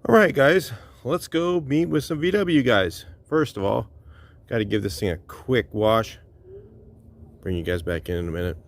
All right, guys, let's go meet with some VW guys. First of all, got to give this thing a quick wash. Bring you guys back in a minute.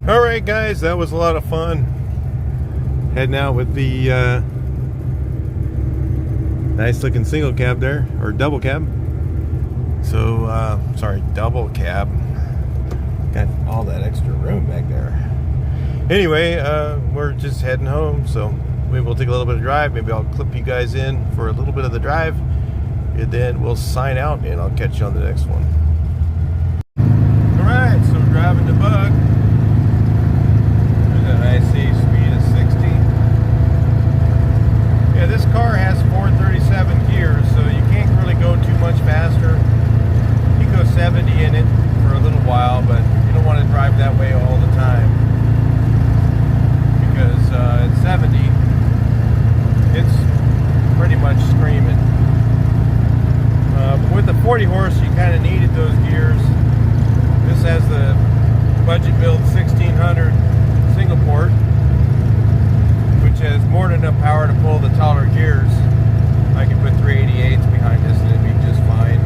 Alright guys, that was a lot of fun. Heading out with the nice looking single cab there, or double cab. So, sorry, double cab. Got all that extra room back there. Anyway, we're just heading home, so maybe we'll take a little bit of drive. Maybe I'll clip you guys in for a little bit of the drive, and then we'll sign out, and I'll catch you on the next one. Alright, so we're driving to Bug. I see speed of 60. Yeah, this car has 437 gears, so you can't really go too much faster. You can go 70 in it for a little while, but you don't want to drive that way all the time, because at 70 it's pretty much screaming. But with the 40 horse, you kind of needed those gears. This has the budget build 1600 single port, which has more than enough power to pull the taller gears. I can put 388s behind this and it'd be just fine.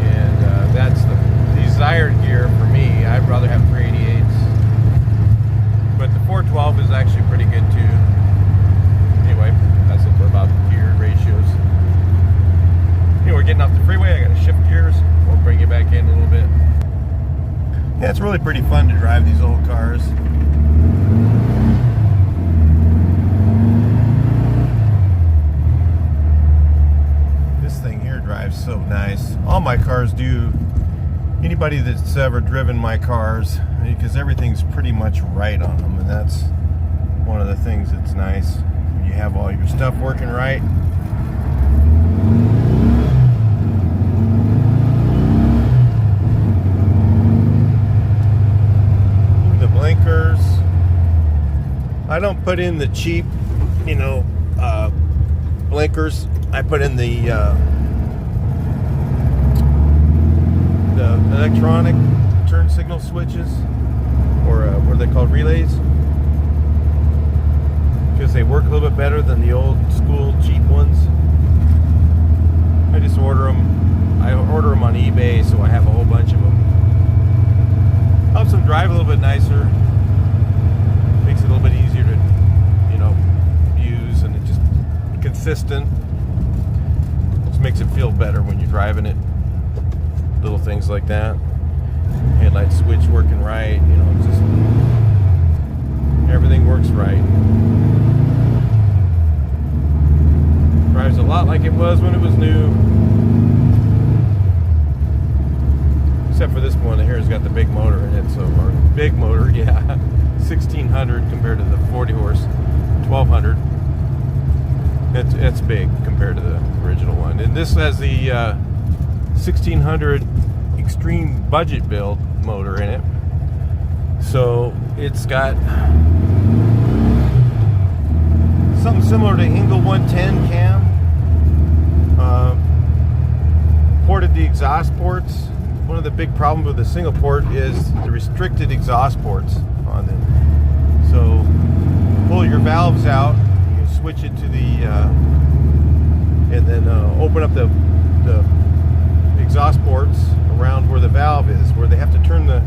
And that's the desired gear for me. I'd rather have 388s. But the 412 is actually pretty good too. Anyway, that's it for about gear ratios. Anyway, we're getting off the freeway. I got to shift gears. We'll bring you back in a little bit. Yeah, it's really pretty fun to drive these old cars. This thing here drives so nice. All my cars do. Anybody that's ever driven my cars, because everything's pretty much right on them, and that's one of the things that's nice. When you have all your stuff working right. Blinkers. I don't put in the cheap, blinkers. I put in the electronic turn signal switches, or what are they called, relays, because they work a little bit better than the old school cheap ones. I just order them. I order them on eBay, so I have a whole bunch of them. Helps them drive a little bit nicer. Makes it a little bit easier to, use, and it just consistent. Just makes it feel better when you're driving it. Little things like that. Headlight switch working right. Just everything works right. Drives a lot like it was when it was new. Except for this one here has got the big motor in it, so our big motor, yeah, 1600 compared to the 40 horse 1200. That's big compared to the original one. And this has the 1600 extreme budget build motor in it, so it's got something similar to Engel 110 cam. Ported the exhaust ports. One of the big problems with the single port is the restricted exhaust ports on them. So pull your valves out, you switch it to the and then open up the exhaust ports around where the valve is, where they have to turn the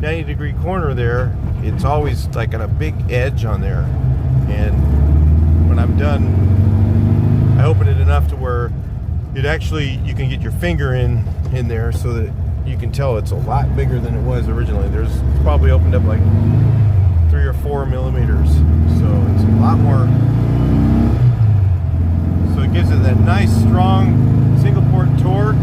90-degree corner there. It's always like on a big edge on there, and when I'm done, I open it enough to where it actually, you can get your finger in there, so that you can tell it's a lot bigger than it was originally. It's probably opened up like 3 or 4 millimeters, so it's a lot more. So it gives it that nice strong single port torque.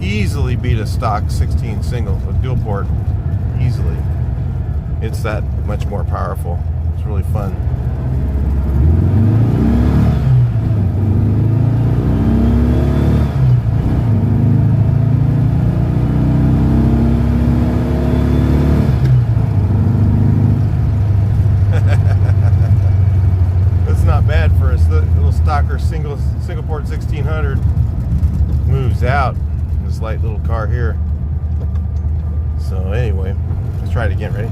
easily beat a stock 16 single with dual port. Easily. It's that much more powerful. It's really fun. That's not bad for a little stocker single port 1600. Moves out in this light little car here. So anyway, let's try it again. Ready? I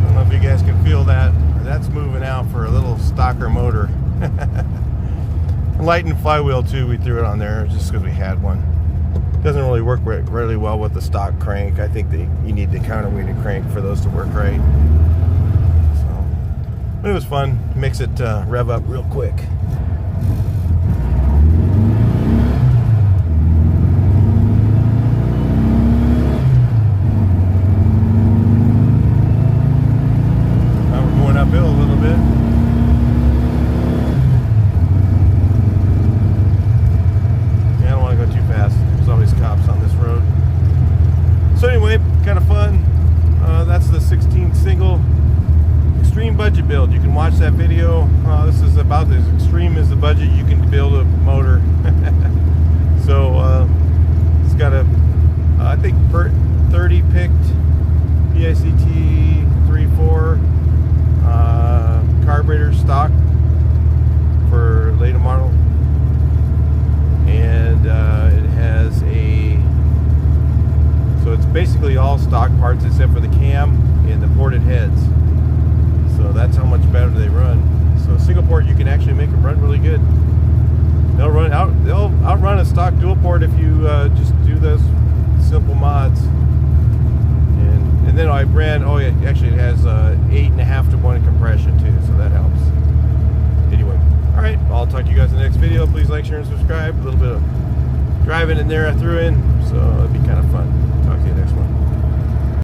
don't know if you guys can feel that. That's moving out for a little stocker motor. Lightened flywheel too. We threw it on there just because we had one. Doesn't really work really well with the stock crank. I think you need the counterweighted crank for those to work right. So, but it was fun. Makes it rev up real quick. Now we're going uphill a little bit. Yeah, I don't want to go too fast. There's always cops on this road. So anyway, kind of fun. That's the 16 single extreme budget build. You can watch that video. This is about as extreme as the budget you can build a motor. So it's got a I think 30 picked PICT 3.4 carburetor stock for later model. And it has so it's basically all stock parts except for the cam and the ported heads. So that's how much better they run. So single port, you can actually make them run really good. They'll outrun a stock dual port if you just do those simple mods. And then I ran. Oh yeah, actually it has 8.5 to 1 compression too, so that helps. Anyway. Alright, I'll talk to you guys in the next video. Please like, share, and subscribe. A little bit of driving in there I threw in, so it'll be kind of fun.